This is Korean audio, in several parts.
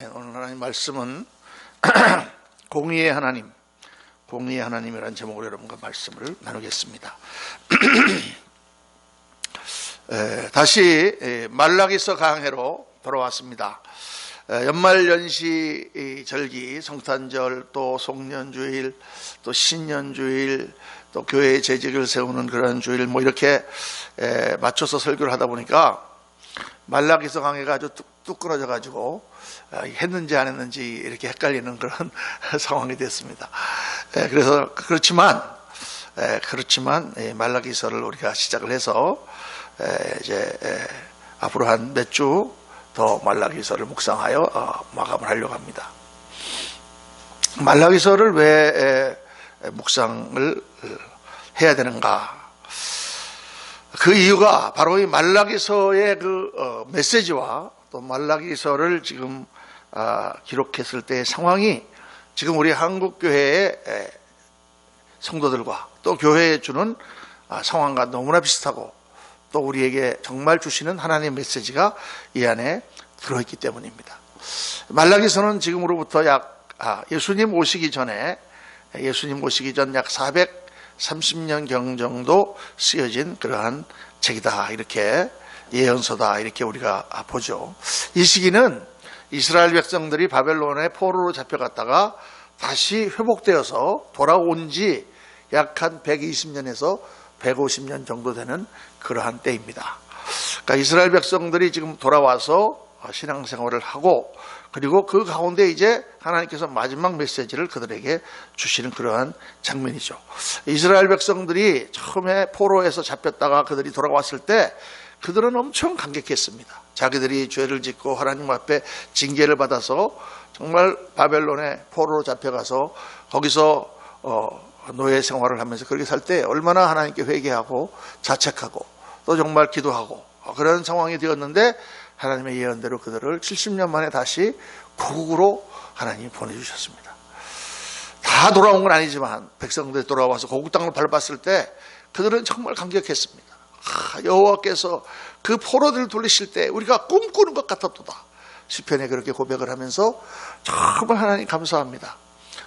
오늘 하나님 말씀은 공의의 하나님, 공의의 하나님이라는 제목으로 여러분과 말씀을 나누겠습니다. 다시 말라기서 강해로 돌아왔습니다. 연말연시 절기, 성탄절, 또 송년주일, 또 신년주일, 또 교회의 재직을 세우는 그런 주일 이렇게 맞춰서 설교를 하다 보니까 말라기서 강해가 아주 뚝 끊어져 가지고 했는지 안 했는지 이렇게 헷갈리는 그런 상황이 됐습니다. 그래서 그렇지만 말라기서를 우리가 시작을 해서 이제 앞으로 한 몇 주 더 말라기서를 묵상하여 마감을 하려고 합니다. 말라기서를 왜 묵상을 해야 되는가? 그 이유가 바로 이 말라기서의 그 메시지와 또 말라기서를 지금 기록했을 때의 상황이 지금 우리 한국교회의 성도들과 또 교회에 주는 상황과 너무나 비슷하고 또 우리에게 정말 주시는 하나님의 메시지가 이 안에 들어있기 때문입니다. 말라기서는 지금으로부터 예수님 오시기 전 약 430년경 정도 쓰여진 그러한 책이다, 이렇게 예언서다, 이렇게 우리가 보죠. 이 시기는 이스라엘 백성들이 바벨론의 포로로 잡혀갔다가 다시 회복되어서 돌아온 지 약 한 120년에서 150년 정도 되는 그러한 때입니다. 그러니까 이스라엘 백성들이 지금 돌아와서 신앙생활을 하고, 그리고 그 가운데 이제 하나님께서 마지막 메시지를 그들에게 주시는 그러한 장면이죠. 이스라엘 백성들이 처음에 포로에서 잡혔다가 그들이 돌아왔을 때 그들은 엄청 감격했습니다. 자기들이 죄를 짓고 하나님 앞에 징계를 받아서 정말 바벨론의 포로로 잡혀가서 거기서 노예 생활을 하면서 그렇게 살 때 얼마나 하나님께 회개하고 자책하고 또 정말 기도하고 그런 상황이 되었는데, 하나님의 예언대로 그들을 70년 만에 다시 고국으로 하나님이 보내주셨습니다. 다 돌아온 건 아니지만 백성들이 돌아와서 고국 땅을 밟았을 때 그들은 정말 감격했습니다. 여호와께서 그 포로들을 돌리실 때 우리가 꿈꾸는 것 같았도다. 시편에 그렇게 고백을 하면서 정말 하나님 감사합니다.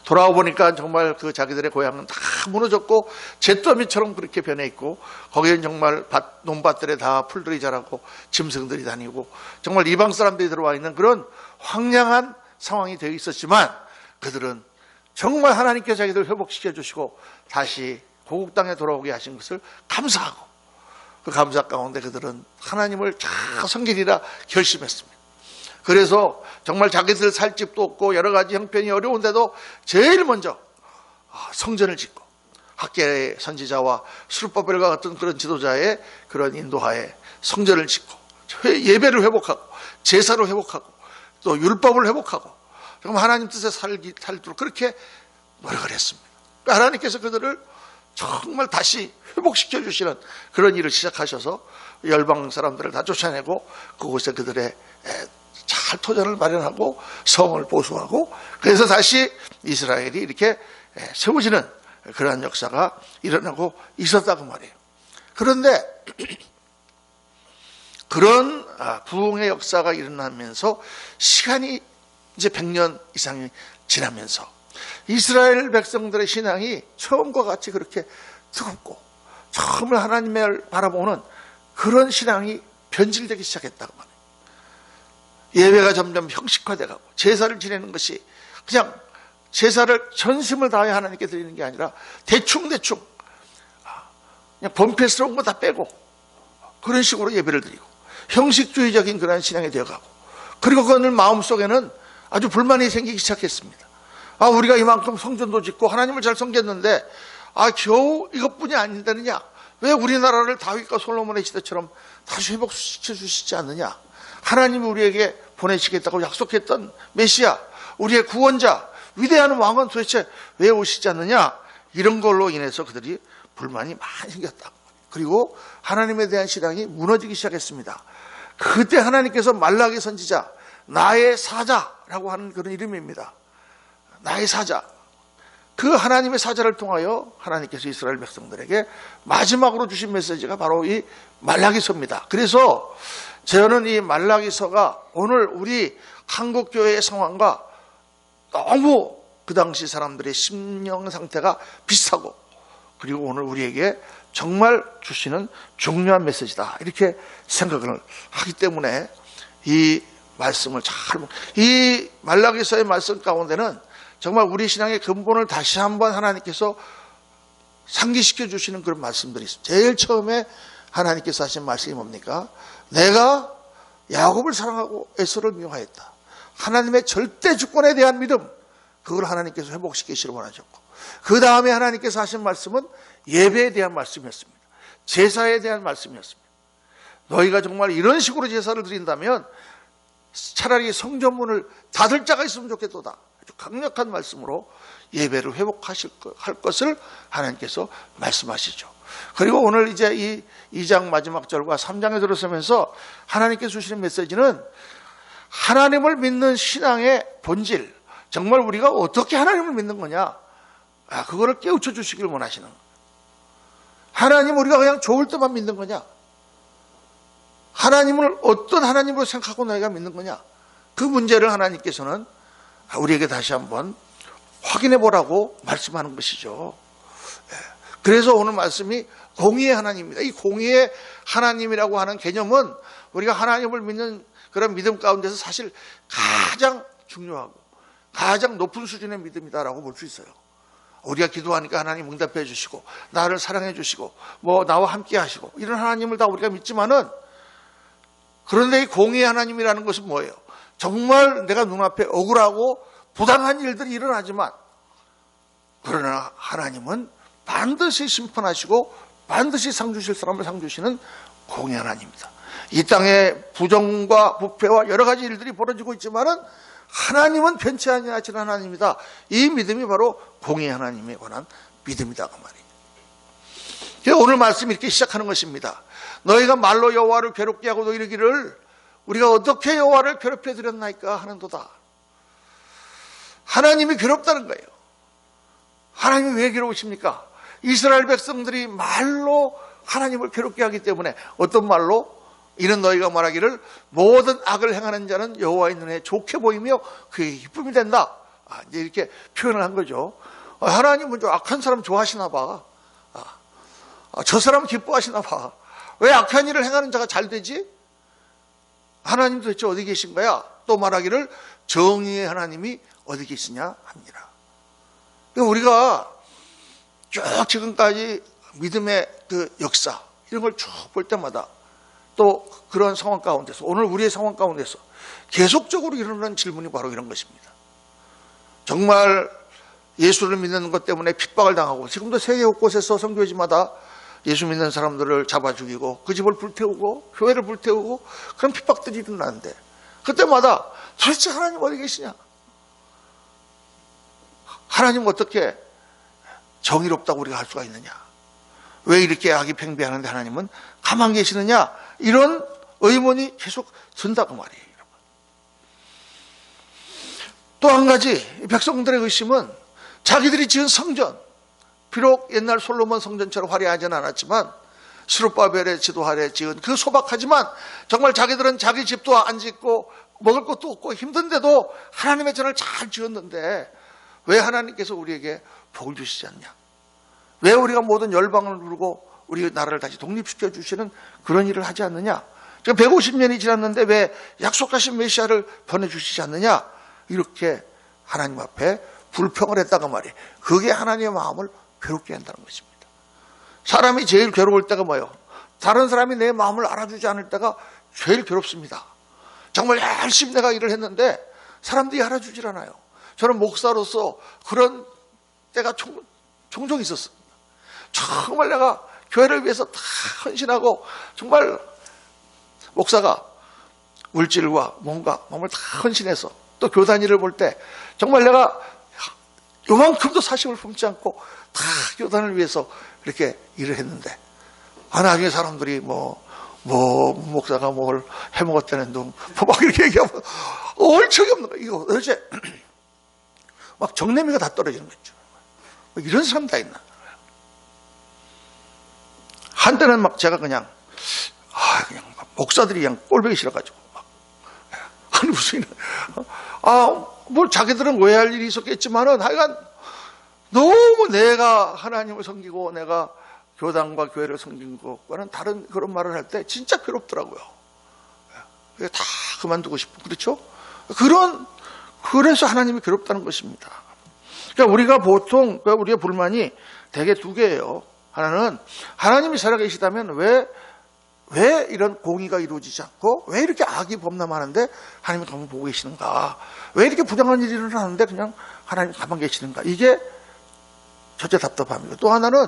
돌아와 보니까 정말 그 자기들의 고향은 다 무너졌고 잿더미처럼 그렇게 변해 있고, 거기에는 정말 논밭들에 다 풀들이 자라고 짐승들이 다니고 정말 이방 사람들이 들어와 있는 그런 황량한 상황이 되어 있었지만, 그들은 정말 하나님께서 자기들을 회복시켜 주시고 다시 고국 땅에 돌아오게 하신 것을 감사하고, 그 감사 가운데 그들은 하나님을 잘 섬기리라 결심했습니다. 그래서 정말 자기들 살 집도 없고 여러 가지 형편이 어려운데도 제일 먼저 성전을 짓고 학계의 선지자와 스룹바벨과 같은 그런 지도자의 그런 인도하에 성전을 짓고 예배를 회복하고 제사를 회복하고 또 율법을 회복하고 정말 하나님 뜻에 살도록 그렇게 노력을 했습니다. 하나님께서 그들을 정말 다시 회복시켜 주시는 그런 일을 시작하셔서 열방 사람들을 다 쫓아내고 그곳에 그들의 잘 토전을 마련하고 성을 보수하고, 그래서 다시 이스라엘이 이렇게 세워지는 그러한 역사가 일어나고 있었다고 말이에요. 그런데 그런 부흥의 역사가 일어나면서 시간이 이제 100년 이상이 지나면서 이스라엘 백성들의 신앙이 처음과 같이 그렇게 뜨겁고 정말 하나님을 바라보는 그런 신앙이 변질되기 시작했다고 말해요. 예배가 점점 형식화되고 제사를 지내는 것이 그냥 제사를 전심을 다해 하나님께 드리는 게 아니라 대충 그냥 번패스러운 거 다 빼고 그런 식으로 예배를 드리고 형식주의적인 그런 신앙이 되어가고, 그리고 그들 마음속에는 아주 불만이 생기기 시작했습니다. 우리가 이만큼 성전도 짓고 하나님을 잘 섬겼는데 겨우 이것뿐이 아니다느냐, 왜 우리나라를 다윗과 솔로몬의 시대처럼 다시 회복시켜 주시지 않느냐, 하나님이 우리에게 보내시겠다고 약속했던 메시아, 우리의 구원자, 위대한 왕은 도대체 왜 오시지 않느냐, 이런 걸로 인해서 그들이 불만이 많이 생겼다. 그리고 하나님에 대한 신앙이 무너지기 시작했습니다. 그때 하나님께서 말라기 선지자, 나의 사자라고 하는 그런 이름입니다. 나의 사자, 그 하나님의 사자를 통하여 하나님께서 이스라엘 백성들에게 마지막으로 주신 메시지가 바로 이 말라기서입니다. 그래서 저는 이 말라기서가 오늘 우리 한국교회의 상황과 너무 그 당시 사람들의 심령 상태가 비슷하고, 그리고 오늘 우리에게 정말 주시는 중요한 메시지다, 이렇게 생각을 하기 때문에 이 말씀을 이 말라기서의 말씀 가운데는 정말 우리 신앙의 근본을 다시 한번 하나님께서 상기시켜 주시는 그런 말씀들이 있습니다. 제일 처음에 하나님께서 하신 말씀이 뭡니까? 내가 야곱을 사랑하고 에서를 미워하였다. 하나님의 절대 주권에 대한 믿음, 그걸 하나님께서 회복시키시길 원하셨고, 그 다음에 하나님께서 하신 말씀은 예배에 대한 말씀이었습니다. 제사에 대한 말씀이었습니다. 너희가 정말 이런 식으로 제사를 드린다면 차라리 성전문을 닫을 자가 있으면 좋겠도다. 아주 강력한 말씀으로 예배를 회복할 것을 하나님께서 말씀하시죠. 그리고 오늘 이제 이 2장 마지막 절과 3장에 들어서면서 하나님께서 주시는 메시지는 하나님을 믿는 신앙의 본질, 정말 우리가 어떻게 하나님을 믿는 거냐, 그거를 깨우쳐 주시길 원하시는 거예요. 하나님 우리가 그냥 좋을 때만 믿는 거냐, 하나님을 어떤 하나님으로 생각하고 너희가 믿는 거냐, 그 문제를 하나님께서는 우리에게 다시 한번 확인해 보라고 말씀하는 것이죠. 그래서 오늘 말씀이 공의의 하나님입니다. 이 공의의 하나님이라고 하는 개념은 우리가 하나님을 믿는 그런 믿음 가운데서 사실 가장 중요하고 가장 높은 수준의 믿음이다라고 볼 수 있어요. 우리가 기도하니까 하나님 응답해 주시고 나를 사랑해 주시고 뭐 나와 함께 하시고 이런 하나님을 다 우리가 믿지만은, 그런데 이 공의의 하나님이라는 것은 뭐예요? 정말 내가 눈앞에 억울하고 부당한 일들이 일어나지만, 그러나 하나님은 반드시 심판하시고 반드시 상 주실 사람을 상 주시는 공의 하나님입니다. 이 땅에 부정과 부패와 여러 가지 일들이 벌어지고 있지만은 하나님은 변치 아니하시는 하나님이다. 이 믿음이 바로 공의 하나님에 관한 믿음이다, 그 말이에요. 오늘 말씀이 이렇게 시작하는 것입니다. 너희가 말로 여호와를 괴롭게 하고도 이르기를 우리가 어떻게 여호와를 괴롭혀 드렸나이까 하는도다. 하나님이 괴롭다는 거예요. 하나님이 왜 괴로우십니까? 이스라엘 백성들이 말로 하나님을 괴롭게 하기 때문에, 어떤 말로? 이는 너희가 말하기를 모든 악을 행하는 자는 여호와의 눈에 좋게 보이며 그게 기쁨이 된다. 이제 이렇게 표현을 한 거죠. 하나님은 좀 악한 사람 좋아하시나 봐. 저 사람 기뻐하시나 봐. 왜 악한 일을 행하는 자가 잘 되지? 하나님 도대체 어디 계신 거야? 또 말하기를 정의의 하나님이 어디 계시냐 합니다. 우리가 쭉 지금까지 믿음의 그 역사 이런 걸 쭉 볼 때마다 또 그런 상황 가운데서, 오늘 우리의 상황 가운데서 계속적으로 일어나는 질문이 바로 이런 것입니다. 정말 예수를 믿는 것 때문에 핍박을 당하고, 지금도 세계 곳곳에서 선교지마다 예수 믿는 사람들을 잡아 죽이고 그 집을 불태우고 교회를 불태우고 그런 핍박들이 일어나는데, 그때마다 도대체 하나님 어디 계시냐? 하나님 어떻게 정의롭다고 우리가 할 수가 있느냐? 왜 이렇게 악이 팽배하는데 하나님은 가만히 계시느냐? 이런 의문이 계속 든다고 말이에요. 또 한 가지, 백성들의 의심은 자기들이 지은 성전, 비록 옛날 솔로몬 성전처럼 화려하지는 않았지만 스룹바벨의 지도 아래 지은 그 소박하지만 정말 자기들은 자기 집도 안 짓고 먹을 것도 없고 힘든데도 하나님의 전을 잘 지었는데 왜 하나님께서 우리에게 복을 주시지 않냐? 왜 우리가 모든 열방을 누르고 우리 나라를 다시 독립시켜 주시는 그런 일을 하지 않느냐? 지금 150년이 지났는데 왜 약속하신 메시아를 보내주시지 않느냐? 이렇게 하나님 앞에 불평을 했다가 말이에요. 그게 하나님의 마음을 괴롭게 한다는 것입니다. 사람이 제일 괴로울 때가 뭐예요? 다른 사람이 내 마음을 알아주지 않을 때가 제일 괴롭습니다. 정말 열심히 내가 일을 했는데 사람들이 알아주질 않아요. 저는 목사로서 그런 때가 종종 있었습니다. 정말 내가 교회를 위해서 다 헌신하고 정말 목사가 물질과 몸을 다 헌신해서 또 교단 일을 볼 때 정말 내가 요만큼도 사심을 품지 않고 다 교단을 위해서 이렇게 일을 했는데, 나중에 사람들이 목사가 뭘 해먹었다는 둥 막 이렇게 얘기하면 얼척이 없는 거예요. 이거 도대체 막 정내미가 다 떨어지는 거죠. 이런 사람 다 있나? 한때는 막 제가 그냥 목사들이 그냥 꼴보기 싫어가지고 막. 아니 무슨 뭘 자기들은 오해할 일이 있었겠지만은 하여간 너무 내가 하나님을 섬기고 내가 교단과 교회를 섬긴 것과는 다른 그런 말을 할 때 진짜 괴롭더라고요. 다 그만두고 싶고 그렇죠? 그래서 하나님이 괴롭다는 것입니다. 그러니까 우리가 보통 우리의 불만이 대개 두 개예요. 하나는 하나님이 살아계시다면 왜 이런 공의가 이루어지지 않고 왜 이렇게 악이 범람하는데 하나님이 가만 보고 계시는가? 왜 이렇게 부당한 일이 일어나는데 그냥 하나님 가만 계시는가? 이게 첫째 답답합니다. 또 하나는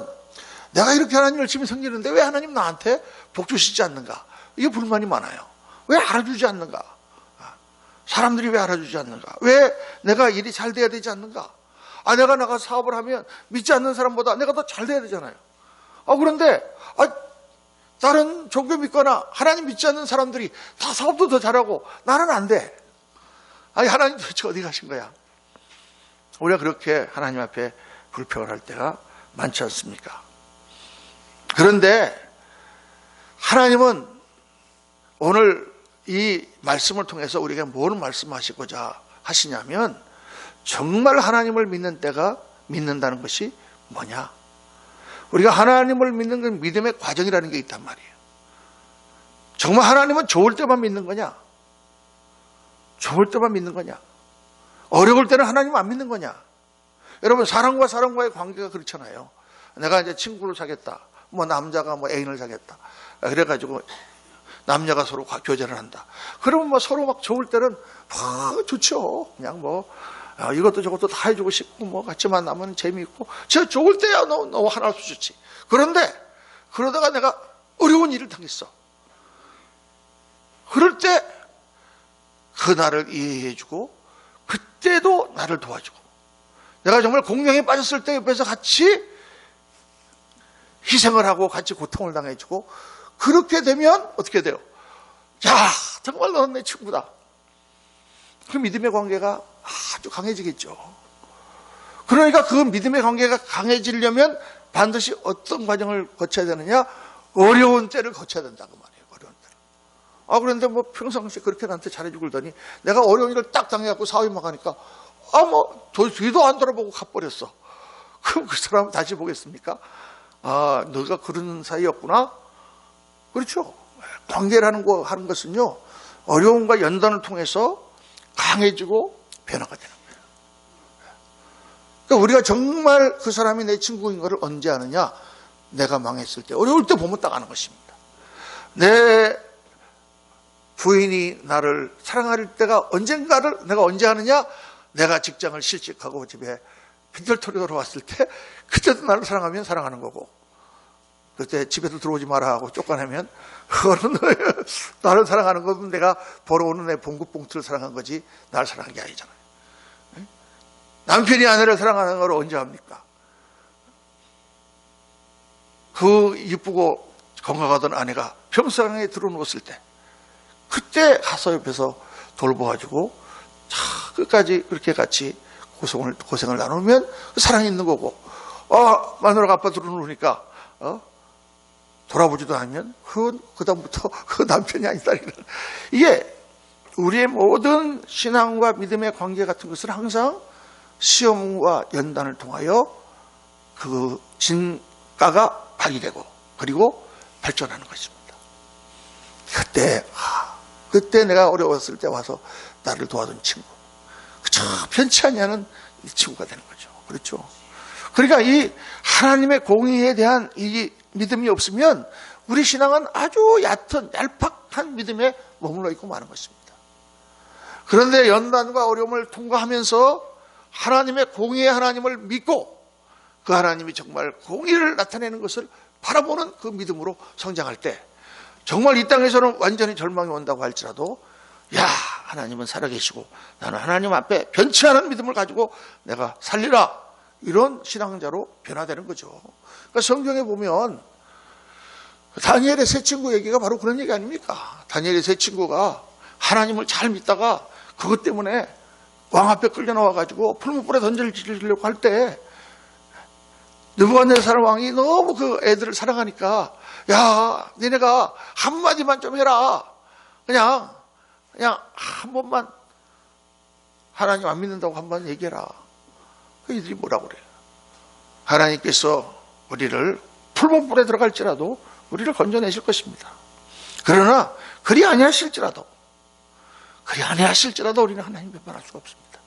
내가 이렇게 하나님 열심히 섬기는데 왜 하나님 나한테 복 주시지 않는가? 이게 불만이 많아요. 왜 알아주지 않는가? 사람들이 왜 알아주지 않는가? 왜 내가 일이 잘 돼야 되지 않는가? 내가 나가 사업을 하면 믿지 않는 사람보다 내가 더 잘 돼야 되잖아요. 그런데 다른 종교 믿거나 하나님 믿지 않는 사람들이 다 사업도 더 잘하고 나는 안 돼. 하나님 도대체 어디 가신 거야? 우리가 그렇게 하나님 앞에 불평을 할 때가 많지 않습니까? 그런데 하나님은 오늘 이 말씀을 통해서 우리에게 뭘 말씀하시고자 하시냐면 정말 하나님을 믿는 때가 믿는다는 것이 뭐냐? 우리가 하나님을 믿는 건 믿음의 과정이라는 게 있단 말이에요. 정말 하나님은 좋을 때만 믿는 거냐? 좋을 때만 믿는 거냐? 어려울 때는 하나님 안 믿는 거냐? 여러분 사람과 사람과의 관계가 그렇잖아요. 내가 이제 친구를 사겠다. 남자가 애인을 사겠다. 그래가지고 남녀가 서로 교제를 한다. 그러면 서로 막 좋을 때는 좋죠. 그냥 이것도 저것도 다 해주고 싶고 같이 만나면 재미있고 저 좋을 때야 너 하나도 좋지. 그런데 그러다가 내가 어려운 일을 당했어. 그럴 때 그 나를 이해해주고 그때도 나를 도와주고 내가 정말 공경에 빠졌을 때 옆에서 같이 희생을 하고 같이 고통을 당해주고 그렇게 되면 어떻게 돼요? 야, 정말 너는 내 친구다. 그 믿음의 관계가 아주 강해지겠죠. 그러니까 그 믿음의 관계가 강해지려면 반드시 어떤 과정을 거쳐야 되느냐? 어려운 때를 거쳐야 된다고 말이에요. 어려운 때를. 그런데 평상시에 그렇게 나한테 잘해주고 그러더니 내가 어려운 일을 딱 당해갖고 사회 막 하니까 뒤도 안 돌아보고 가버렸어. 그럼 그 사람 다시 보겠습니까? 너가 그런 사이였구나? 그렇죠. 관계라는 거 하는 것은요, 어려움과 연단을 통해서 강해지고 변화가 되는 거예요. 그러니까 우리가 정말 그 사람이 내 친구인 것을 언제 아느냐? 내가 망했을 때, 어려울 때 보면 딱 아는 것입니다. 내 부인이 나를 사랑할 때가 언젠가를 내가 언제 아느냐? 내가 직장을 실직하고 집에 빈털터리 돌아왔을 때 그때도 나를 사랑하면 사랑하는 거고 그때 집에도 들어오지 마라 하고 쫓아내면 그거는 나를 사랑하는 것은 내가 벌어오는 내 봉급봉투를 사랑한 거지 나를 사랑한 게 아니잖아요. 남편이 아내를 사랑하는 걸 언제 합니까? 그 이쁘고 건강하던 아내가 평상에 들어누웠을 때 그때 가서 옆에서 돌봐가지고 끝까지 그렇게 같이 고생을 나누면 사랑이 있는 거고 마누라가 아빠 들어놓으니까 돌아보지도 않으면 그다음부터 그 남편이 아니다. 이게 우리의 모든 신앙과 믿음의 관계 같은 것은 항상 시험과 연단을 통하여 그 진가가 발휘되고 그리고 발전하는 것입니다. 그때 내가 어려웠을 때 와서 나를 도와준 친구 참 편치 않냐는 이 친구가 되는 거죠. 그렇죠? 그러니까 이 하나님의 공의에 대한 이 믿음이 없으면 우리 신앙은 아주 얕은 얄팍한 믿음에 머물러 있고 마는 것입니다. 그런데 연단과 어려움을 통과하면서 하나님의 공의의 하나님을 믿고 그 하나님이 정말 공의를 나타내는 것을 바라보는 그 믿음으로 성장할 때 정말 이 땅에서는 완전히 절망이 온다고 할지라도 하나님은 살아계시고 나는 하나님 앞에 변치 않은 믿음을 가지고 내가 살리라 이런 신앙자로 변화되는 거죠. 그러니까 성경에 보면 다니엘의 세 친구 얘기가 바로 그런 얘기 아닙니까? 다니엘의 세 친구가 하나님을 잘 믿다가 그것 때문에 왕 앞에 끌려 나와가지고 풀무불에 던져지려고 할 때 느부갓네살 왕이 너무 그 애들을 사랑하니까, 야, 니네가 한마디만 좀 해라. 그냥 한 번만 하나님 안 믿는다고 한 번 얘기해라. 그 이들이 뭐라고 그래요? 하나님께서 우리를 풀본불에 들어갈지라도 우리를 건져내실 것입니다. 그러나 그리 아니하실지라도 우리는 하나님 배반할 수가 없습니다.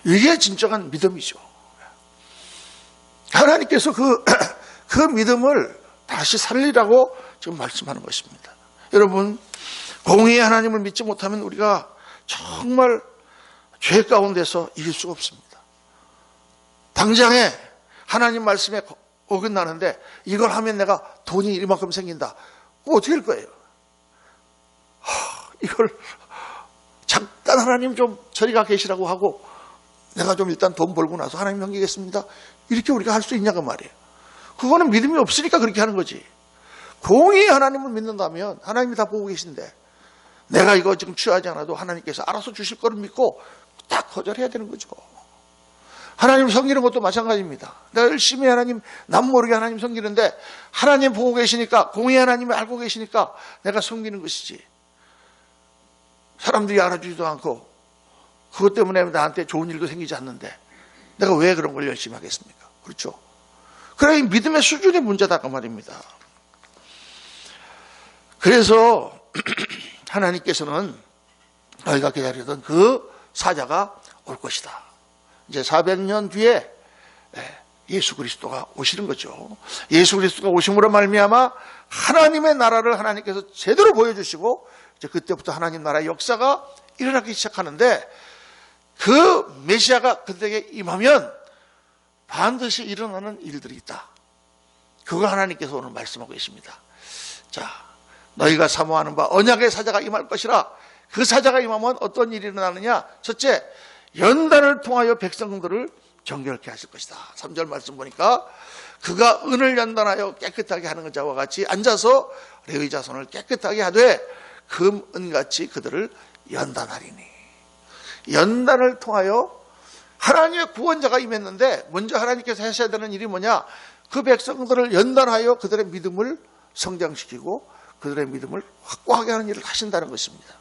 이게 진정한 믿음이죠. 하나님께서 그 믿음을 다시 살리라고 지금 말씀하는 것입니다. 여러분, 공의의 하나님을 믿지 못하면 우리가 정말 죄 가운데서 이길 수가 없습니다. 당장에 하나님 말씀에 어긋나는데 이걸 하면 내가 돈이 이만큼 생긴다. 그거 어떻게 할 거예요? 이걸 잠깐 하나님 좀 저리가 계시라고 하고 내가 좀 일단 돈 벌고 나서 하나님 섬기겠습니다. 이렇게 우리가 할 수 있냐고 말이에요. 그거는 믿음이 없으니까 그렇게 하는 거지. 공의의 하나님을 믿는다면 하나님이 다 보고 계신데 내가 이거 지금 취하지 않아도 하나님께서 알아서 주실 거를 믿고 딱 거절해야 되는 거죠. 하나님 섬기는 것도 마찬가지입니다. 내가 열심히 하나님, 남 모르게 하나님 섬기는데 하나님 보고 계시니까, 공의의 하나님이 알고 계시니까 내가 섬기는 것이지. 사람들이 알아주지도 않고 그것 때문에 나한테 좋은 일도 생기지 않는데 내가 왜 그런 걸 열심히 하겠습니까? 그렇죠? 그래, 이 믿음의 수준의 문제다 그 말입니다. 그래서 하나님께서는 너희가 기다리던 그 사자가 올 것이다. 이제 400년 뒤에 예수 그리스도가 오시는 거죠. 예수 그리스도가 오심으로 말미암아 하나님의 나라를 하나님께서 제대로 보여주시고 이제 그때부터 하나님 나라의 역사가 일어나기 시작하는데 그 메시아가 그들에게 임하면 반드시 일어나는 일들이 있다. 그거 하나님께서 오늘 말씀하고 계십니다. 자, 너희가 사모하는 바 언약의 사자가 임할 것이라. 그 사자가 임하면 어떤 일이 일어나느냐? 첫째, 연단을 통하여 백성들을 정결케 하실 것이다. 3절 말씀 보니까 그가 은을 연단하여 깨끗하게 하는 자와 같이 앉아서 레위 자손을 깨끗하게 하되 금 은같이 그들을 연단하리니. 연단을 통하여 하나님의 구원자가 임했는데 먼저 하나님께서 하셔야 되는 일이 뭐냐? 그 백성들을 연단하여 그들의 믿음을 성장시키고 그들의 믿음을 확고하게 하는 일을 하신다는 것입니다.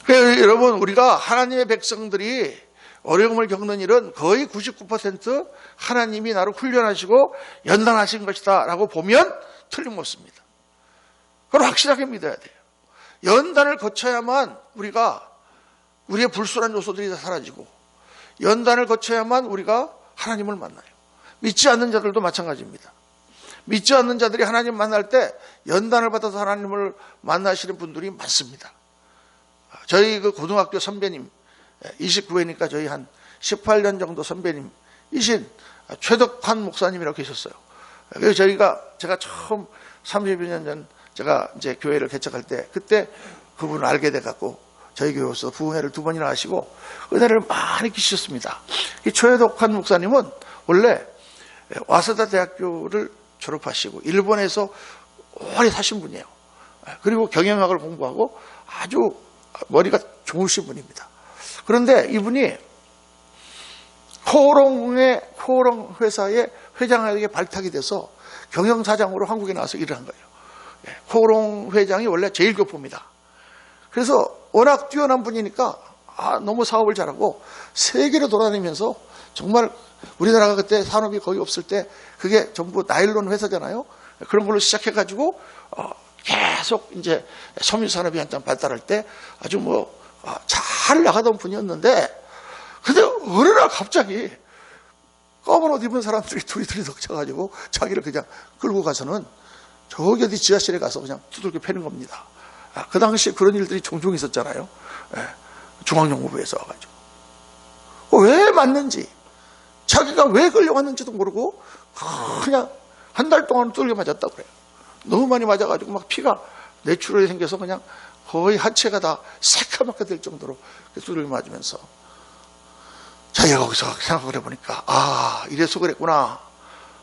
그래서 여러분, 우리가 하나님의 백성들이 어려움을 겪는 일은 거의 99% 하나님이 나를 훈련하시고 연단하신 것이다 라고 보면 틀림없습니다. 그걸 확실하게 믿어야 돼요. 연단을 거쳐야만 우리가 우리의 불순한 요소들이 다 사라지고 연단을 거쳐야만 우리가 하나님을 만나요. 믿지 않는 자들도 마찬가지입니다. 믿지 않는 자들이 하나님 만날 때 연단을 받아서 하나님을 만나시는 분들이 많습니다. 저희 그 고등학교 선배님 29회니까 저희 한 18년 정도 선배님이신 최덕환 목사님이라고 계셨어요. 그래서 제가 처음 30여 년 전 제가 이제 교회를 개척할 때 그때 그분을 알게 돼갖고 저희 교회에서 부흥회를 2번이나 하시고 은혜를 많이 끼치셨습니다. 이 최덕환 목사님은 원래 와세다 대학교를 졸업하시고 일본에서 오래 사신 분이에요. 그리고 경영학을 공부하고 아주 머리가 좋으신 분입니다. 그런데 이분이 코오롱 회사의 회장에게 발탁이 돼서 경영사장으로 한국에 나와서 일을 한 거예요. 코오롱 회장이 원래 제일교포입니다. 그래서 워낙 뛰어난 분이니까 너무 사업을 잘하고 세계로 돌아다니면서 정말 우리나라가 그때 산업이 거의 없을 때 그게 전부 나일론 회사잖아요. 그런 걸로 시작해가지고 계속 이제 섬유 산업이 한참 발달할 때 아주 잘 나가던 분이었는데 근데 어느 날 갑자기 검은 옷 입은 사람들이 둘이 덮쳐가지고 자기를 그냥 끌고 가서는 저기 어디 지하실에 가서 그냥 두들겨 패는 겁니다. 그 당시에 그런 일들이 종종 있었잖아요. 중앙정보부에서 와가지고 왜 맞는지 자기가 왜 끌려왔는지도 모르고 그냥 한 달 동안 두들겨 맞았다고 그래요. 너무 많이 맞아가지고 막 피가 뇌출혈이 생겨서 그냥 거의 하체가 다 새까맣게 될 정도로 두들겨 맞으면서 자기가 거기서 생각을 해보니까 이래서 그랬구나.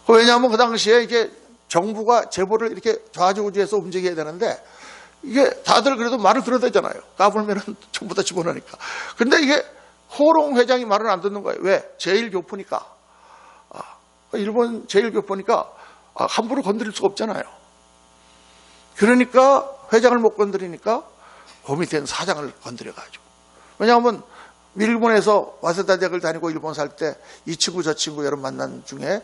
왜냐하면 그 당시에 이게 정부가 제보를 이렇게 좌지우지해서 움직여야 되는데 이게 다들 그래도 말을 들어야 되잖아요. 까불면은 전부 다 집어넣으니까. 근데 이게 호롱 회장이 말을 안 듣는 거예요. 왜? 제1교포니까. 일본 제1교포니까 함부로 건드릴 수가 없잖아요. 그러니까 회장을 못 건드리니까 그 밑에 사장을 건드려가지고. 왜냐하면 일본에서 와세다 대학을 다니고 일본 살 때 이 친구 저 친구 여러 만난 중에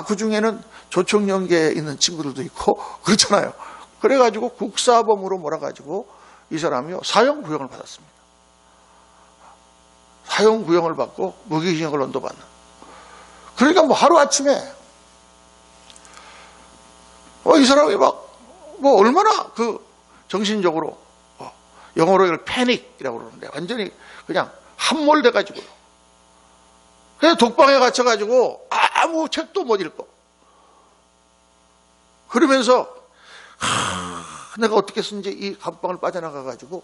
그 중에는 조총연계에 있는 친구들도 있고 그렇잖아요. 그래가지고 국사범으로 몰아가지고 이 사람이요 사형구형을 받았습니다. 사형구형을 받고 무기징역을 언도받는. 그러니까 뭐 하루아침에 이 사람이 얼마나 그 정신적으로 영어로 이걸 패닉이라고 그러는데 완전히 그냥 함몰돼가지고요. 그래서 독방에 갇혀가지고 아무 책도 못 읽고 그러면서 내가 어떻게 쓴지 이 감방을 빠져나가가지고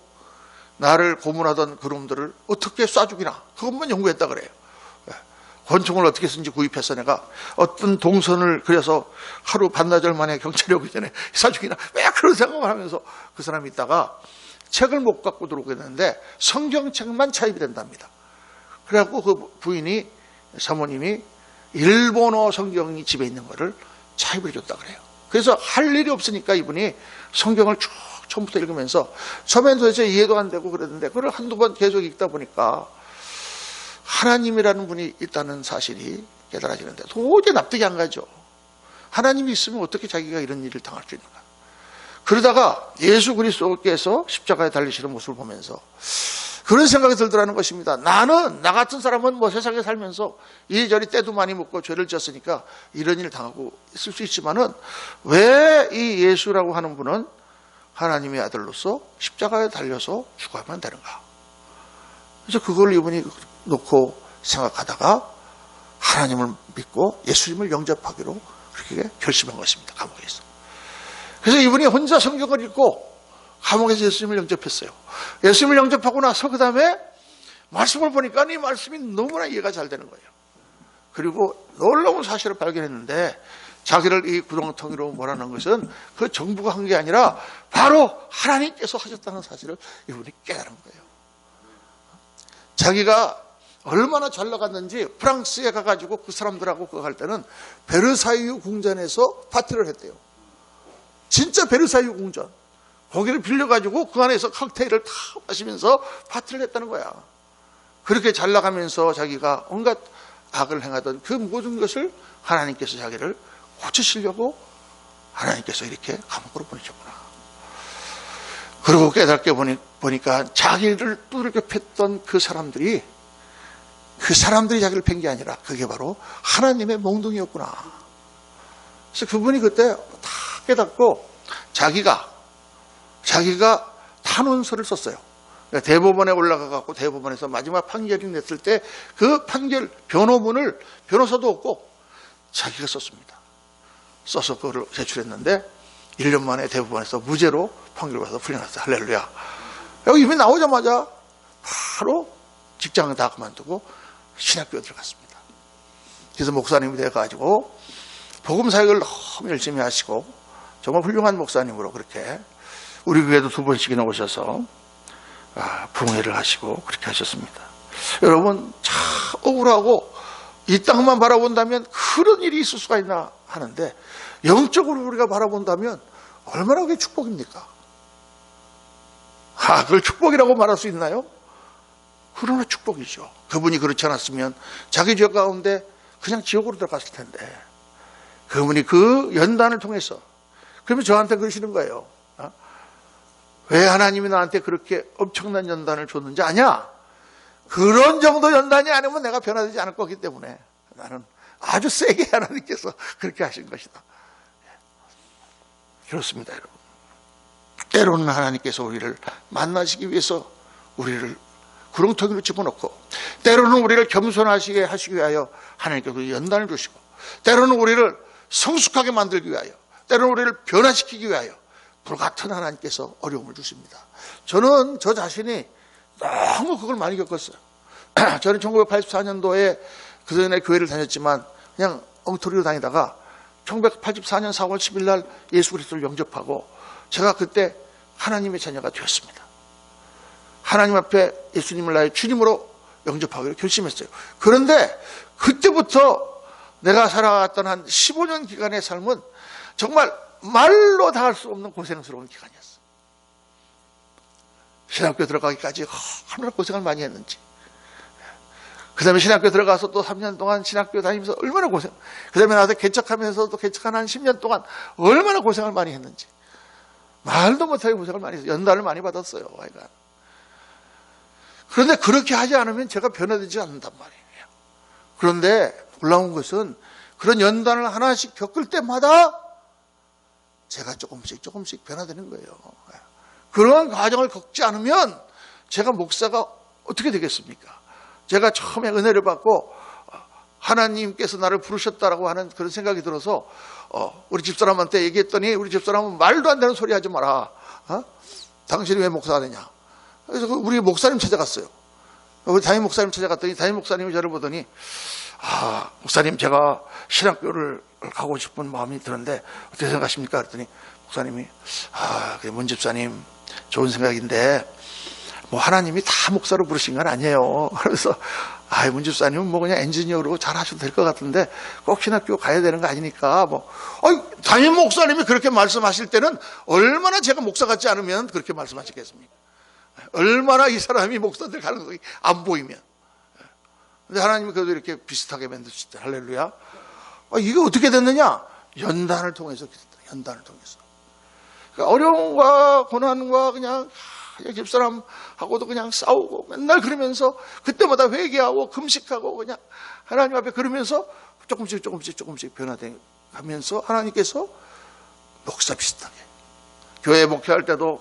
나를 고문하던 그놈들을 어떻게 쏴 죽이나 그것만 연구했다 그래요. 권총을 어떻게 쓴지 구입해서 내가 어떤 동선을 그려서 하루 반나절 만에 경찰이 오기 전에 쏴 죽이나 왜 그런 생각을 하면서 그 사람이 있다가 책을 못 갖고 들어오겠는데 성경책만 차입이 된답니다. 그래갖고 그 부인이 사모님이 일본어 성경이 집에 있는 거를 차입을 해줬다 그래요. 그래서 할 일이 없으니까 이분이 성경을 쭉 처음부터 읽으면서 처음엔 도대체 이해도 안 되고 그랬는데 그걸 한두 번 계속 읽다 보니까 하나님이라는 분이 있다는 사실이 깨달아지는데 도저히 납득이 안 가죠. 하나님이 있으면 어떻게 자기가 이런 일을 당할 수 있는가. 그러다가 예수 그리스도께서 십자가에 달리시는 모습을 보면서 그런 생각이 들더라는 것입니다. 나는 나 같은 사람은 뭐 세상에 살면서 이리저리 때도 많이 묻고 죄를 지었으니까 이런 일을 당하고 있을 수 있지만은 왜 이 예수라고 하는 분은 하나님의 아들로서 십자가에 달려서 죽어야만 되는가. 그래서 그걸 이분이 놓고 생각하다가 하나님을 믿고 예수님을 영접하기로 그렇게 결심한 것입니다. 감옥에서. 그래서 이분이 혼자 성경을 읽고 감옥에서 예수님을 영접했어요. 예수님을 영접하고 나서 그 다음에 말씀을 보니까 이 말씀이 너무나 이해가 잘 되는 거예요. 그리고 놀라운 사실을 발견했는데 자기를 이 구렁텅이로 몰아넣은 것은 그 정부가 한 게 아니라 바로 하나님께서 하셨다는 사실을 이분이 깨달은 거예요. 자기가 얼마나 잘 나갔는지 프랑스에 가가지고 그 사람들하고 그거 할 때는 베르사유 궁전에서 파티를 했대요. 진짜 베르사유 궁전. 거기를 빌려가지고 그 안에서 칵테일을 다 마시면서 파티를 했다는 거야. 그렇게 잘 나가면서 자기가 온갖 악을 행하던 그 모든 것을 하나님께서 자기를 고치시려고 하나님께서 이렇게 감옥으로 보내셨구나. 그리고 깨닫게 보니까 자기를 두들겨 팼던 그 사람들이 자기를 팬 게 아니라 그게 바로 하나님의 몽둥이였구나. 그래서 그분이 그때 다 깨닫고 자기가 탄원서를 썼어요. 대법원에 올라가갖고 대법원에서 마지막 판결이 냈을 때 그 판결 변호문을 변호사도 없고 자기가 썼습니다. 써서 그거를 제출했는데 1년 만에 대법원에서 무죄로 판결받아서 풀려났어요. 할렐루야. 여기 이미 나오자마자 바로 직장을 다 그만두고 신학교에 들어갔습니다. 그래서 목사님이 돼가지고 복음 사역을 너무 열심히 하시고 정말 훌륭한 목사님으로 그렇게 우리 교회도 2번씩이나 오셔서 부흥회를 하시고 그렇게 하셨습니다. 여러분 참 억울하고 이 땅만 바라본다면 그런 일이 있을 수가 있나 하는데 영적으로 우리가 바라본다면 얼마나 그게 축복입니까? 그걸 축복이라고 말할 수 있나요? 그러나 축복이죠. 그분이 그렇지 않았으면 자기 죄 가운데 그냥 지옥으로 들어갔을 텐데 그분이 그 연단을 통해서 그러면 저한테 그러시는 거예요. 왜 하나님이 나한테 그렇게 엄청난 연단을 줬는지 아냐? 그런 정도 연단이 아니면 내가 변화되지 않을 거기 때문에 나는 아주 세게 하나님께서 그렇게 하신 것이다. 그렇습니다, 여러분. 때로는 하나님께서 우리를 만나시기 위해서 우리를 구렁텅이로 집어넣고 때로는 우리를 겸손하시게 하시기 위하여 하나님께서 연단을 주시고 때로는 우리를 성숙하게 만들기 위하여 때로는 우리를 변화시키기 위하여 불같은 하나님께서 어려움을 주십니다. 저는 저 자신이 너무 그걸 많이 겪었어요. 저는 1984년도에 그 전에 교회를 다녔지만 그냥 엉터리로 다니다가 1984년 4월 10일 날 예수 그리스도를 영접하고 제가 그때 하나님의 자녀가 되었습니다. 하나님 앞에 예수님을 나의 주님으로 영접하기로 결심했어요. 그런데 그때부터 내가 살아갔던 한 15년 기간의 삶은 정말 말로 다 할 수 없는 고생스러운 기간이었어요. 신학교 들어가기까지 얼마나 고생을 많이 했는지. 그 다음에 신학교 들어가서 또 3년 동안 신학교 다니면서 얼마나 고생. 그 다음에 나도 개척하면서 또 개척한 한 10년 동안 얼마나 고생을 많이 했는지. 말도 못하게 고생을 많이 했어요. 연단을 많이 받았어요. 하여간. 그런데 그렇게 하지 않으면 제가 변화되지 않는단 말이에요. 그런데 놀라운 것은 그런 연단을 하나씩 겪을 때마다 제가 조금씩 변화되는 거예요. 그런 과정을 겪지 않으면 제가 목사가 어떻게 되겠습니까? 제가 처음에 은혜를 받고 하나님께서 나를 부르셨다라고 하는 그런 생각이 들어서 우리 집사람한테 얘기했더니 우리 집사람은 말도 안 되는 소리 하지 마라. 당신이 왜 목사가 되냐? 그래서 우리 목사님 찾아갔어요. 우리 담임 목사님 찾아갔더니 담임 목사님이 저를 보더니 목사님 제가 신학교를 가고 싶은 마음이 드는데 어떻게 생각하십니까? 그랬더니 목사님이 문 집사님 좋은 생각인데 뭐 하나님이 다 목사로 부르신 건 아니에요. 그래서 문 집사님은 뭐 그냥 엔지니어로 잘 하셔도 될 것 같은데 꼭 신학교 가야 되는 거 아니니까 담임 목사님이 그렇게 말씀하실 때는 얼마나 제가 목사 같지 않으면 그렇게 말씀하시겠습니까? 얼마나 이 사람이 목사될 가능성이 안 보이면. 근데 하나님이 그래도 이렇게 비슷하게 만드셨다. 할렐루야. 이게 어떻게 됐느냐? 연단을 통해서 됐다. 연단을 통해서. 그러니까 어려움과 고난과 그냥 집사람하고도 그냥 싸우고 맨날 그러면서 그때마다 회개하고 금식하고 그냥 하나님 앞에 그러면서 조금씩 변화돼 가면서 하나님께서 목사 비슷하게 교회 목회할 때도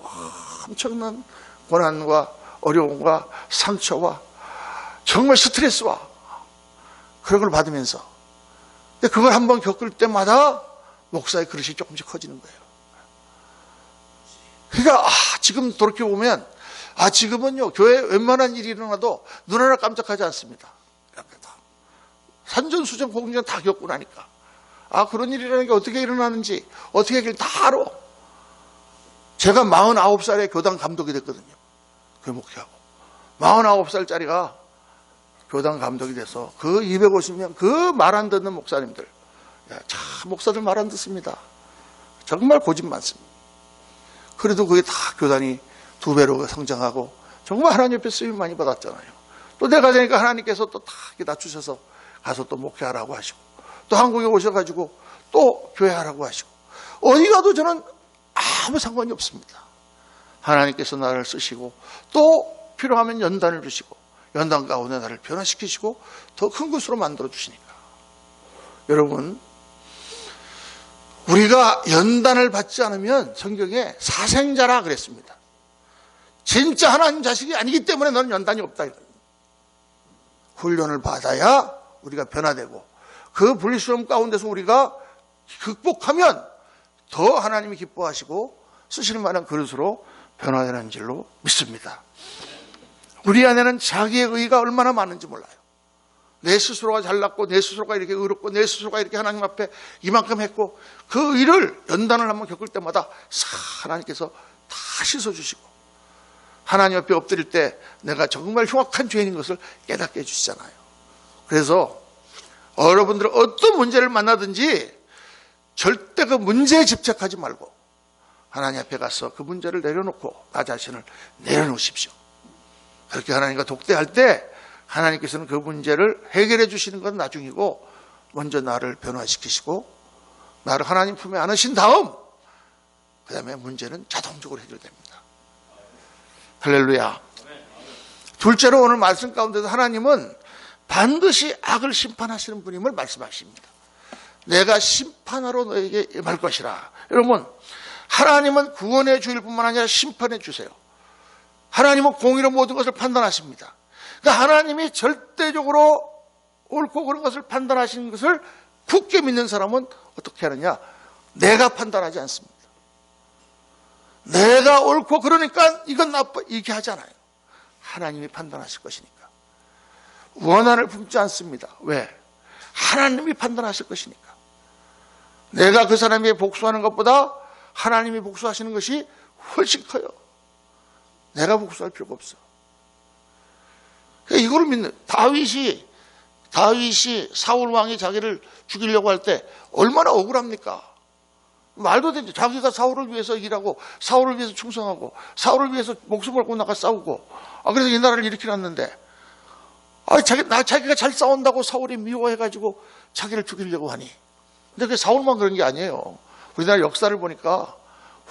엄청난 고난과 어려움과 상처와 정말 스트레스와 그런 걸 받으면서 근데 그걸 한번 겪을 때마다 목사의 그릇이 조금씩 커지는 거예요. 그러니까 지금 돌이켜보면 지금은요 교회에 웬만한 일이 일어나도 눈 하나 깜짝하지 않습니다. 산전수전 공전 다 겪고 나니까 그런 일이라는 게 어떻게 일어나는지 어떻게 길 다 알아. 제가 49살에 교당 감독이 됐거든요. 교회 목회하고 49살짜리가 교당 감독이 돼서 그 250명 그 말 안 듣는 목사님들 참 목사들 말 안 듣습니다. 정말 고집 많습니다. 그래도 그게 다 교단이 2배로 성장하고 정말 하나님 옆에 쓰임 많이 받았잖아요. 또 내가 되니까 하나님께서 또 다 낮추셔서 가서 또 목회하라고 하시고 또 한국에 오셔가지고 또 교회하라고 하시고 어디 가도 저는 아무 상관이 없습니다. 하나님께서 나를 쓰시고 또 필요하면 연단을 주시고 연단 가운데 나를 변화시키시고 더 큰 것으로 만들어 주시니까 여러분 우리가 연단을 받지 않으면 성경에 사생자라 그랬습니다. 진짜 하나님 자식이 아니기 때문에 너는 연단이 없다. 훈련을 받아야 우리가 변화되고 그 분리시험 가운데서 우리가 극복하면 더 하나님이 기뻐하시고 쓰시는 만한 그릇으로 변화되는 줄로 믿습니다. 우리 안에는 자기의 의의가 얼마나 많은지 몰라요. 내 스스로가 잘났고 내 스스로가 이렇게 의롭고 내 스스로가 이렇게 하나님 앞에 이만큼 했고 그 의를 연단을 한번 겪을 때마다 하나님께서 다 씻어주시고 하나님 앞에 엎드릴 때 내가 정말 흉악한 죄인인 것을 깨닫게 해주시잖아요. 그래서 여러분들은 어떤 문제를 만나든지 절대 그 문제에 집착하지 말고 하나님 앞에 가서 그 문제를 내려놓고 나 자신을 내려놓으십시오. 그렇게 하나님과 독대할 때 하나님께서는 그 문제를 해결해 주시는 건 나중이고 먼저 나를 변화시키시고 나를 하나님 품에 안으신 다음 그 다음에 문제는 자동적으로 해결됩니다. 할렐루야. 둘째로 오늘 말씀 가운데서 하나님은 반드시 악을 심판하시는 분임을 말씀하십니다. 내가 심판하러 너에게 임할 것이라. 여러분 하나님은 구원해 주일 뿐만 아니라 심판해 주세요. 하나님은 공의로 모든 것을 판단하십니다. 그러니까 하나님이 절대적으로 옳고 그른 것을 판단하시는 것을 굳게 믿는 사람은 어떻게 하느냐? 내가 판단하지 않습니다. 내가 옳고 그러니까 이건 나빠 이렇게 하잖아요. 하나님이 판단하실 것이니까. 원한을 품지 않습니다. 왜? 하나님이 판단하실 것이니까. 내가 그 사람에게 복수하는 것보다 하나님이 복수하시는 것이 훨씬 커요. 내가 복수할 필요가 없어. 그러니까 이거를 믿는 다윗이 사울 왕이 자기를 죽이려고 할 때 얼마나 억울합니까? 말도 되지. 자기가 사울을 위해서 일하고 사울을 위해서 충성하고 사울을 위해서 목숨을 걸고 나가 싸우고 그래서 이 나라를 일으켜놨는데 자기가 잘 싸운다고 사울이 미워해가지고 자기를 죽이려고 하니. 근데 그게 사울만 그런 게 아니에요. 우리나라 역사를 보니까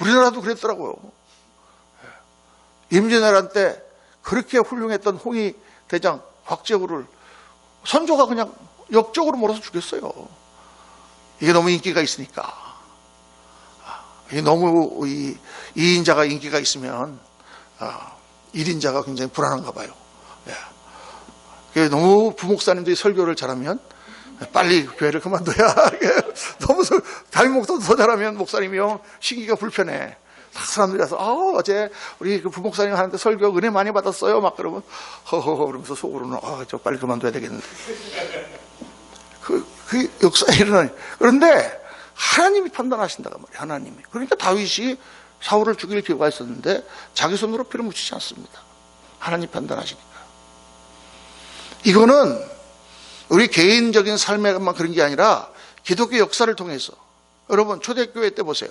우리나라도 그랬더라고요. 임진왜란 때 그렇게 훌륭했던 홍위 대장 곽재우를 선조가 그냥 역적으로 몰아서 죽였어요. 이게 너무 인기가 있으니까. 이게 너무 이 2인자가 인기가 있으면 1인자가 굉장히 불안한가 봐요. 너무 부목사님들이 설교를 잘하면 빨리 교회를 그만둬야. 너무 담임 목사도 더 잘하면 목사님이요 시기가 불편해. 사람들이 와서 어제 우리 그 부목사님 하는데 설교 은혜 많이 받았어요. 막 그러면 허허허 그러면서 속으로는 저 빨리 그만둬야 되겠는데. 그 역사에 일어나니. 그런데 하나님이 판단하신다고 말이에요. 하나님이. 그러니까 다윗이 사울을 죽일 필요가 있었는데 자기 손으로 피를 묻히지 않습니다. 하나님 판단하시니까. 이거는 우리 개인적인 삶에만 그런 게 아니라 기독교 역사를 통해서. 여러분 초대교회 때 보세요.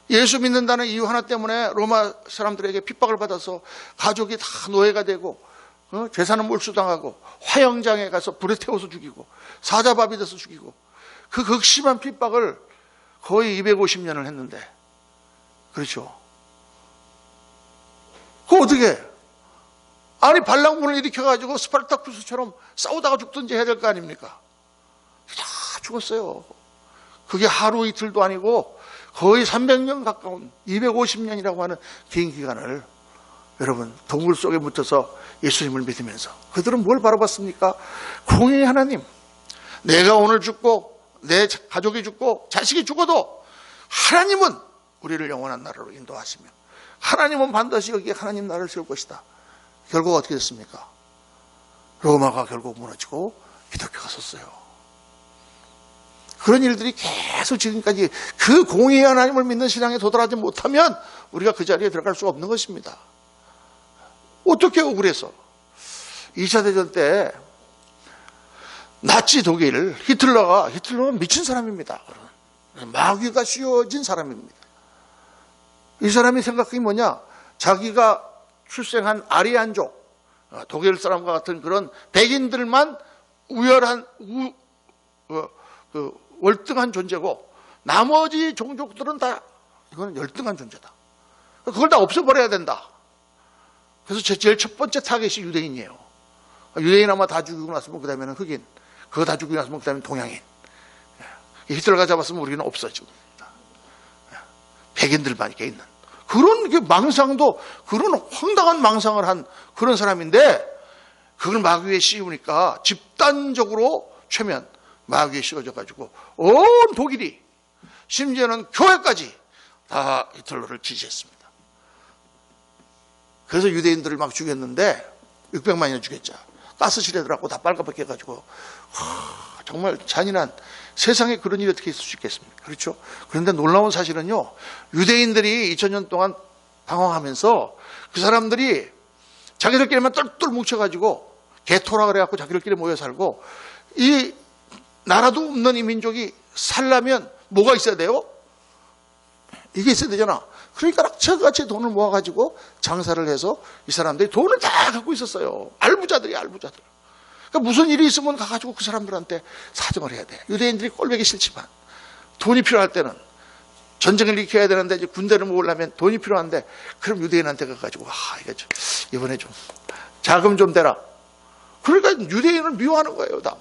예수 믿는다는 이유 하나 때문에 로마 사람들에게 핍박을 받아서 가족이 다 노예가 되고 재산은 몰수당하고 화형장에 가서 불에 태워서 죽이고 사자밥이 돼서 죽이고 그 극심한 핍박을 거의 250년을 했는데 그렇죠. 그거 어떻게 아니 반란군을 일으켜가지고 스파르타쿠스처럼 싸우다가 죽든지 해야 될 거 아닙니까? 다 죽었어요. 그게 하루 이틀도 아니고 거의 300년 가까운 250년이라고 하는 긴 기간을 여러분 동굴 속에 묻혀서 예수님을 믿으면서 그들은 뭘 바라봤습니까? 공의의 하나님, 내가 오늘 죽고 내 가족이 죽고 자식이 죽어도 하나님은 우리를 영원한 나라로 인도하시며 하나님은 반드시 여기에 하나님 나라를 세울 것이다. 결국 어떻게 됐습니까? 로마가 결국 무너지고 기독교가 섰어요. 그런 일들이 계속 지금까지 그 공의의 하나님을 믿는 신앙에 도달하지 못하면 우리가 그 자리에 들어갈 수 없는 것입니다. 어떻게 억울해서 2차 대전 때 나치 독일 히틀러는 미친 사람입니다. 마귀가 씌워진 사람입니다. 이 사람이 생각한 게 뭐냐? 자기가 출생한 아리안족 독일 사람과 같은 그런 백인들만 우열한 월등한 존재고 나머지 종족들은 다 이거는 열등한 존재다. 그걸 다 없애버려야 된다. 그래서 제일 첫 번째 타겟이 유대인이에요. 유대인 아마 다 죽이고 났으면 그 다음에는 흑인, 그거 다 죽이고 났으면 그 다음에 동양인. 히틀러가 잡았으면 우리는 없어지고 백인들만 이렇게 있는 그런 망상도 그런 황당한 망상을 한 그런 사람인데 그걸 마귀에 씌우니까 집단적으로 최면 마귀에 씌워져가지고 온 독일이 심지어는 교회까지 다 히틀러를 지지했습니다. 그래서 유대인들을 막 죽였는데 600만이나 죽였죠. 가스실에들하고 다 빨갛게 해가지고 정말 잔인한 세상에 그런 일이 어떻게 있을 수 있겠습니까? 그렇죠? 그런데 놀라운 사실은요, 유대인들이 2000년 동안 방황하면서 그 사람들이 자기들끼리만 똘똘 뭉쳐가지고 게토라 그래갖고 자기들끼리 모여 살고 이 나라도 없는 이 민족이 살려면 뭐가 있어야 돼요? 이게 있어야 되잖아. 그러니까 낙처같이 돈을 모아가지고 장사를 해서 이 사람들이 돈을 다 갖고 있었어요. 알부자들. 그러니까 무슨 일이 있으면 가가지고 그 사람들한테 사정을 해야 돼. 유대인들이 꼴보기 싫지만 돈이 필요할 때는 전쟁을 일으켜야 되는데 이제 군대를 모으려면 돈이 필요한데 그럼 유대인한테 가가지고 이번에 좀 자금 좀 대라. 그러니까 유대인을 미워하는 거예요. 다.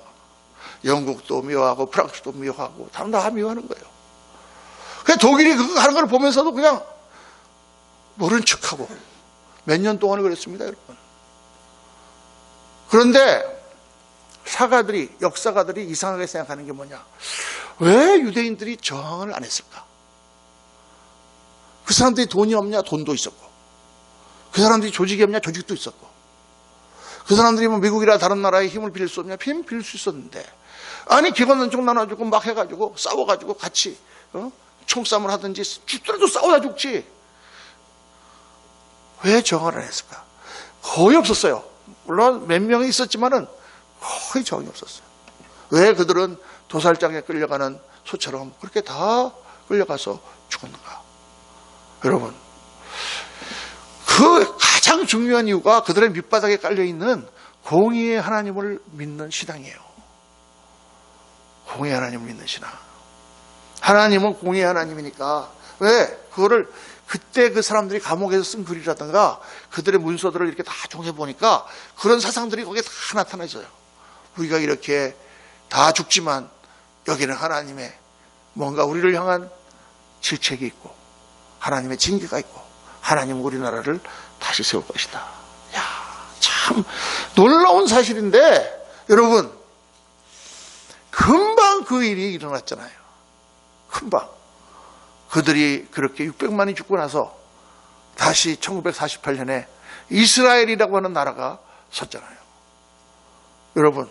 영국도 미워하고 프랑스도 미워하고 다 미워하는 거예요. 그냥 독일이 그거 하는 걸 보면서도 그냥 모른 척하고 몇 년 동안을 그랬습니다, 여러분. 그런데 역사가들이 이상하게 생각하는 게 뭐냐? 왜 유대인들이 저항을 안 했을까? 그 사람들이 돈이 없냐? 돈도 있었고. 그 사람들이 조직이 없냐? 조직도 있었고. 그 사람들이 뭐 미국이나 다른 나라에 힘을 빌릴 수 없냐? 힘을 빌릴 수 있었는데. 아니, 기관은 쪽 나눠주고 막 해가지고 싸워가지고 같이, 총싸움을 하든지 죽더라도 싸워야 죽지. 왜 저항을 안 했을까? 거의 없었어요. 물론 몇 명이 있었지만은 거의 적이 없었어요. 왜 그들은 도살장에 끌려가는 소처럼 그렇게 다 끌려가서 죽었는가? 여러분, 그 가장 중요한 이유가 그들의 밑바닥에 깔려있는 공의의 하나님을 믿는 신앙이에요. 공의의 하나님을 믿는 신앙. 하나님은 공의의 하나님이니까 왜? 그거를 그때 그 사람들이 감옥에서 쓴 글이라든가 그들의 문서들을 이렇게 다 종해보니까 그런 사상들이 거기에 다 나타나져요. 우리가 이렇게 다 죽지만 여기는 하나님의 뭔가 우리를 향한 질책이 있고 하나님의 징계가 있고 하나님은 우리나라를 다시 세울 것이다. 야, 참 놀라운 사실인데 여러분, 금방 그 일이 일어났잖아요. 금방. 그들이 그렇게 600만이 죽고 나서 다시 1948년에 이스라엘이라고 하는 나라가 섰잖아요. 여러분,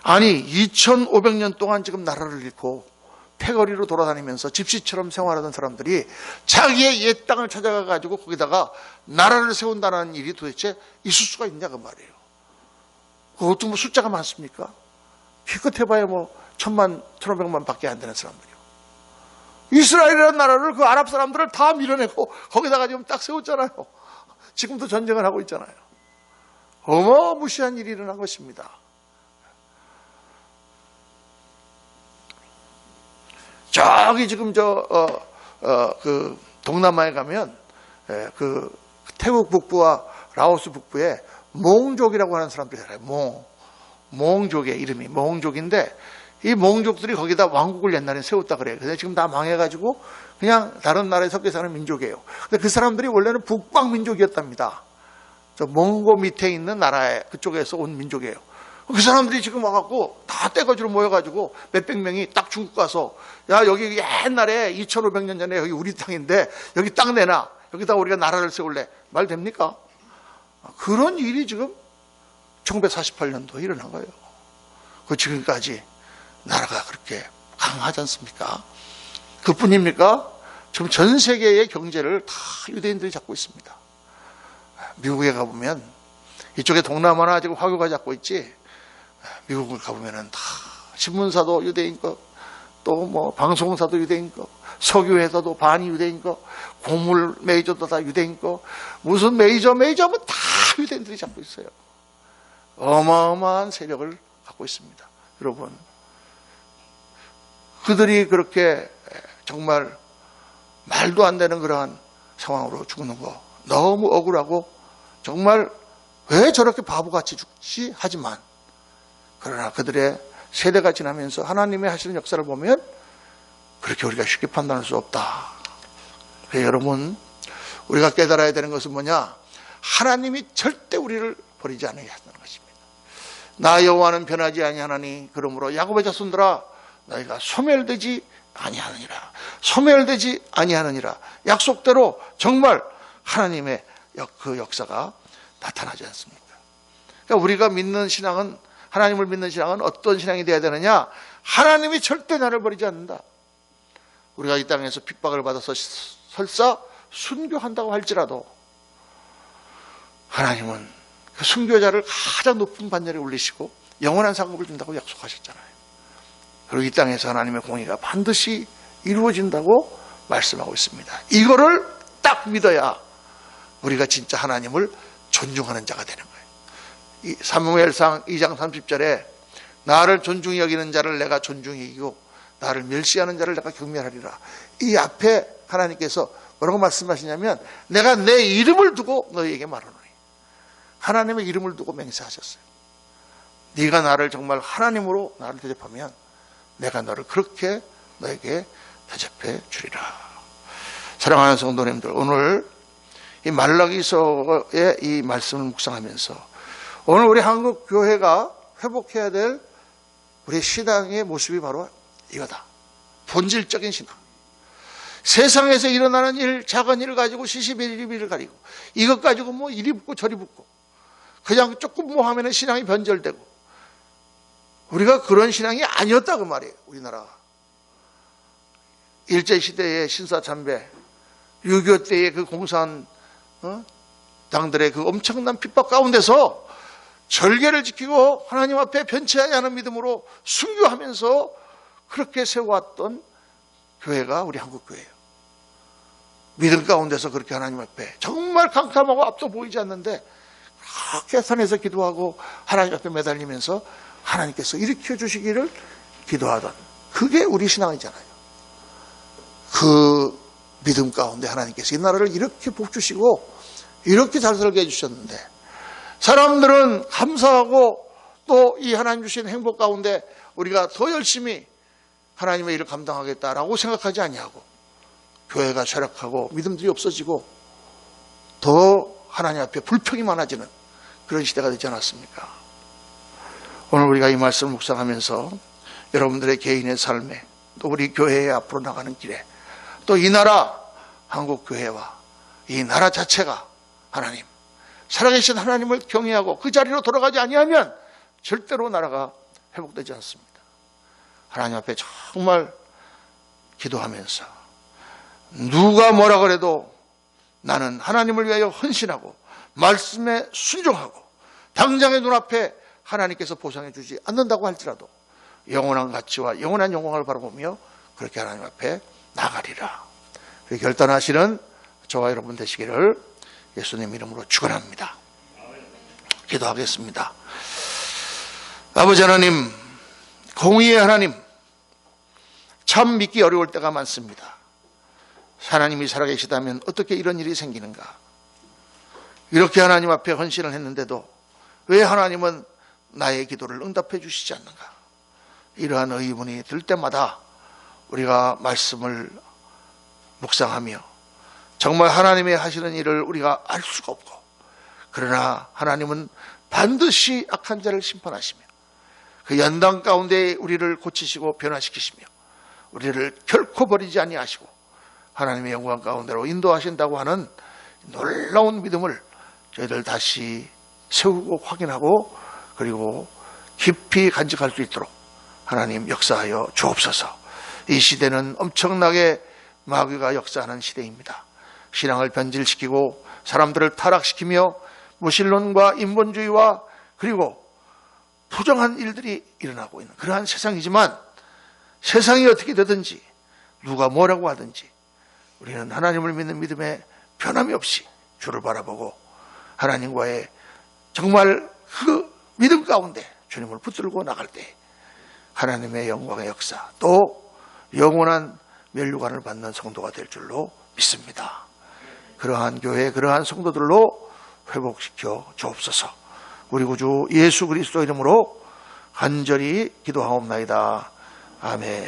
아니 2500년 동안 지금 나라를 잃고 패거리로 돌아다니면서 집시처럼 생활하던 사람들이 자기의 옛 땅을 찾아가 가지고 거기다가 나라를 세운다는 일이 도대체 있을 수가 있냐 그 말이에요. 그것도 뭐 숫자가 많습니까? 기껏 해봐야 뭐 1000만, 1500만 밖에 안 되는 사람들이요. 이스라엘이라는 나라를 그 아랍 사람들을 다 밀어내고 거기다가 지금 딱 세웠잖아요. 지금도 전쟁을 하고 있잖아요. 어마무시한 일이 일어난 것입니다. 저기 지금 그 동남아에 가면 그 태국 북부와 라오스 북부에 몽족이라고 하는 사람들이 살아요. 몽족의 이름이 몽족인데 이 몽족들이 거기다 왕국을 옛날에 세웠다 그래요. 근데 지금 다 망해가지고 그냥 다른 나라에 섞여 사는 민족이에요. 근데 그 사람들이 원래는 북방 민족이었답니다. 저 몽고 밑에 있는 나라에 그쪽에서 온 민족이에요. 그 사람들이 지금 와갖고 다 떼거지로 모여가지고 몇백 명이 딱 중국 가서 야 여기 옛날에 2500년 전에 여기 우리 땅인데 여기 땅 내놔. 여기다 우리가 나라를 세울래. 말 됩니까? 그런 일이 지금 1948년도에 일어난 거예요. 그 지금까지 나라가 그렇게 강하지 않습니까? 그뿐입니까? 지금 전 세계의 경제를 다 유대인들이 잡고 있습니다. 미국에 가보면 이쪽에 동남아나 지금 화교가 잡고 있지. 미국을 가보면은 다 신문사도 유대인 거, 또 뭐 방송사도 유대인 거, 석유회사도 반이 유대인 거, 곡물 메이저도 다 유대인 거, 무슨 메이저면 다 유대인들이 잡고 있어요. 어마어마한 세력을 갖고 있습니다. 여러분, 그들이 그렇게 정말 말도 안 되는 그러한 상황으로 죽는 거 너무 억울하고 정말 왜 저렇게 바보같이 죽지? 하지만 그러나 그들의 세대가 지나면서 하나님의 하시는 역사를 보면 그렇게 우리가 쉽게 판단할 수 없다. 그래서 여러분, 우리가 깨달아야 되는 것은 뭐냐? 하나님이 절대 우리를 버리지 않으게 하는 것입니다. 나 여호와는 변하지 아니하나니 그러므로 야곱의 자손들아 너희가 소멸되지 아니하느니라. 소멸되지 아니하느니라. 약속대로 정말 하나님의 그 역사가 나타나지 않습니까? 그러니까 우리가 믿는 신앙은, 하나님을 믿는 신앙은 어떤 신앙이 되어야 되느냐? 하나님이 절대 나를 버리지 않는다. 우리가 이 땅에서 핍박을 받아서 설사 순교한다고 할지라도 하나님은 그 순교자를 가장 높은 반열에 올리시고 영원한 상급을 준다고 약속하셨잖아요. 그리고 이 땅에서 하나님의 공의가 반드시 이루어진다고 말씀하고 있습니다. 이거를 딱 믿어야 우리가 진짜 하나님을 존중하는 자가 되는 거예요. 이 사무엘상 2장 30절에 나를 존중히 여기는 자를 내가 존중히 여기고 나를 멸시하는 자를 내가 경멸하리라. 이 앞에 하나님께서 뭐라고 말씀하시냐면 내가 내 이름을 두고 너희에게 말하노니, 하나님의 이름을 두고 맹세하셨어요. 네가 나를 정말 하나님으로 나를 대접하면 내가 너를 그렇게 너에게 대접해 주리라. 사랑하는 성도님들, 오늘 이 말라기서의 이 말씀을 묵상하면서 오늘 우리 한국 교회가 회복해야 될 우리 신앙의 모습이 바로 이거다. 본질적인 신앙. 세상에서 일어나는 일, 작은 일을 가지고 시시비비를 가리고 이것 가지고 뭐 이리 붙고 저리 붙고 그냥 조금 뭐 하면은 신앙이 변절되고, 우리가 그런 신앙이 아니었다 그 말이에요. 우리나라가 일제시대의 신사참배, 6.25 때의 그 공산 당들의 그 엄청난 핍박 가운데서 절개를 지키고 하나님 앞에 변치하지 않은 믿음으로 순교하면서 그렇게 세워왔던 교회가 우리 한국교회예요. 믿음 가운데서 그렇게 하나님 앞에 정말 캄캄하고 앞도 보이지 않는데 그렇게 산에서 기도하고 하나님 앞에 매달리면서 하나님께서 일으켜 주시기를 기도하던 그게 우리 신앙이잖아요. 그 믿음 가운데 하나님께서 이 나라를 이렇게 복 주시고 이렇게 잘 살게 해주셨는데 사람들은 감사하고 또 이 하나님 주신 행복 가운데 우리가 더 열심히 하나님의 일을 감당하겠다라고 생각하지 아니하고 교회가 쇠락하고 믿음들이 없어지고 더 하나님 앞에 불평이 많아지는 그런 시대가 되지 않았습니까? 오늘 우리가 이 말씀을 묵상하면서 여러분들의 개인의 삶에 또 우리 교회에 앞으로 나가는 길에 또 이 나라 한국교회와 이 나라 자체가 하나님 살아계신 하나님을 경외하고 그 자리로 돌아가지 아니하면 절대로 나라가 회복되지 않습니다. 하나님 앞에 정말 기도하면서 누가 뭐라 그래도 나는 하나님을 위하여 헌신하고 말씀에 순종하고 당장의 눈앞에 하나님께서 보상해 주지 않는다고 할지라도 영원한 가치와 영원한 영광을 바라보며 그렇게 하나님 앞에 나가리라. 결단하시는 저와 여러분 되시기를 예수님 이름으로 축원합니다. 기도하겠습니다. 아버지 하나님, 공의의 하나님, 참 믿기 어려울 때가 많습니다. 하나님이 살아계시다면 어떻게 이런 일이 생기는가? 이렇게 하나님 앞에 헌신을 했는데도 왜 하나님은 나의 기도를 응답해 주시지 않는가? 이러한 의문이 들 때마다 우리가 말씀을 묵상하며 정말 하나님의 하시는 일을 우리가 알 수가 없고 그러나 하나님은 반드시 악한 자를 심판하시며 그 연단 가운데 우리를 고치시고 변화시키시며 우리를 결코 버리지 아니하시고 하나님의 영광 가운데로 인도하신다고 하는 놀라운 믿음을 저희들 다시 세우고 확인하고 그리고 깊이 간직할 수 있도록 하나님 역사하여 주옵소서. 이 시대는 엄청나게 마귀가 역사하는 시대입니다. 신앙을 변질시키고 사람들을 타락시키며 무신론과 인본주의와 그리고 부정한 일들이 일어나고 있는 그러한 세상이지만 세상이 어떻게 되든지 누가 뭐라고 하든지 우리는 하나님을 믿는 믿음에 변함이 없이 주를 바라보고 하나님과의 정말 그 믿음 가운데 주님을 붙들고 나갈 때 하나님의 영광의 역사 또 영원한 면류관을 받는 성도가 될 줄로 믿습니다. 그러한 교회 그러한 성도들로 회복시켜 주옵소서. 우리 구주 예수 그리스도 이름으로 간절히 기도하옵나이다. 아멘.